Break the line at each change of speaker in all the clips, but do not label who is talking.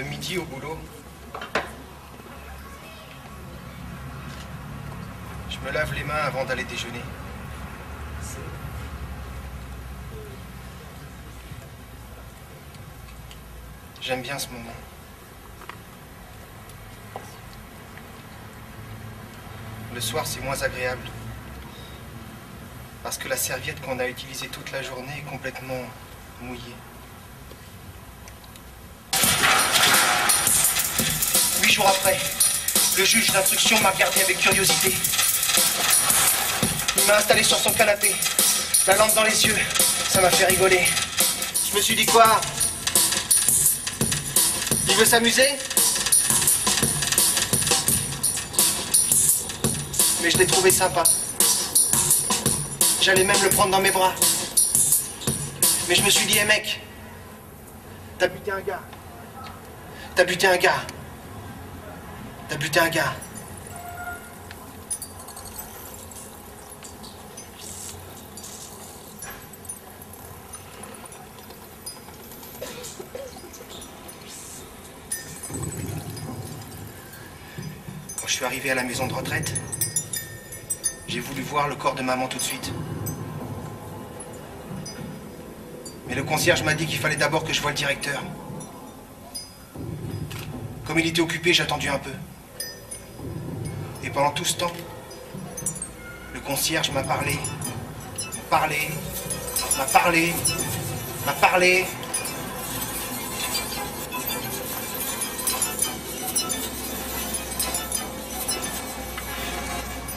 Le midi au boulot, je me lave les mains avant d'aller déjeuner. J'aime bien ce moment. Le soir, c'est moins agréable. Parce que la serviette qu'on a utilisée toute la journée est complètement mouillée. 8 jours après, le juge d'instruction m'a regardé avec curiosité. Il m'a installé sur son canapé, la lampe dans les yeux. Ça m'a fait rigoler. Je me suis dit quoi? Il veut s'amuser? Mais je l'ai trouvé sympa. J'allais même le prendre dans mes bras. Mais je me suis dit, hé mec, t'as buté un gars. T'as buté un gars. T'as buté un gars. Quand je suis arrivé à la maison de retraite, j'ai voulu voir le corps de maman tout de suite. Mais le concierge m'a dit qu'il fallait d'abord que je voie le directeur. Comme il était occupé, j'ai attendu un peu. Et pendant tout ce temps, le concierge m'a parlé, m'a parlé.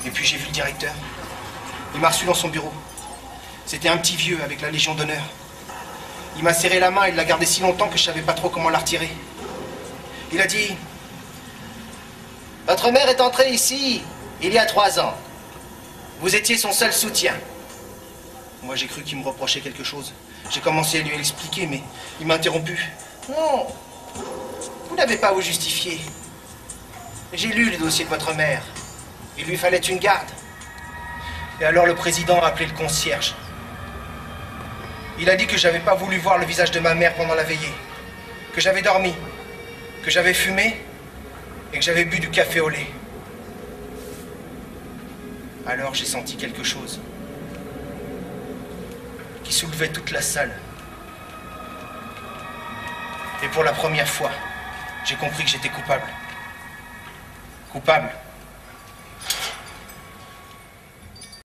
Et puis j'ai vu le directeur. Il m'a reçu dans son bureau. C'était un petit vieux avec la Légion d'honneur. Il m'a serré la main et il l'a gardée si longtemps que je savais pas trop comment la retirer. Il a dit: votre mère est entrée ici il y a 3 ans. Vous étiez son seul soutien. Moi j'ai cru qu'il me reprochait quelque chose. J'ai commencé à lui expliquer, mais il m'a interrompu. Non, vous n'avez pas à vous justifier. J'ai lu le dossier de votre mère. Il lui fallait une garde. Et alors le président a appelé le concierge. Il a dit que j'avais pas voulu voir le visage de ma mère pendant la veillée, que j'avais dormi, que j'avais fumé et que j'avais bu du café au lait. Alors j'ai senti quelque chose qui soulevait toute la salle. Et pour la première fois, j'ai compris que j'étais coupable. Coupable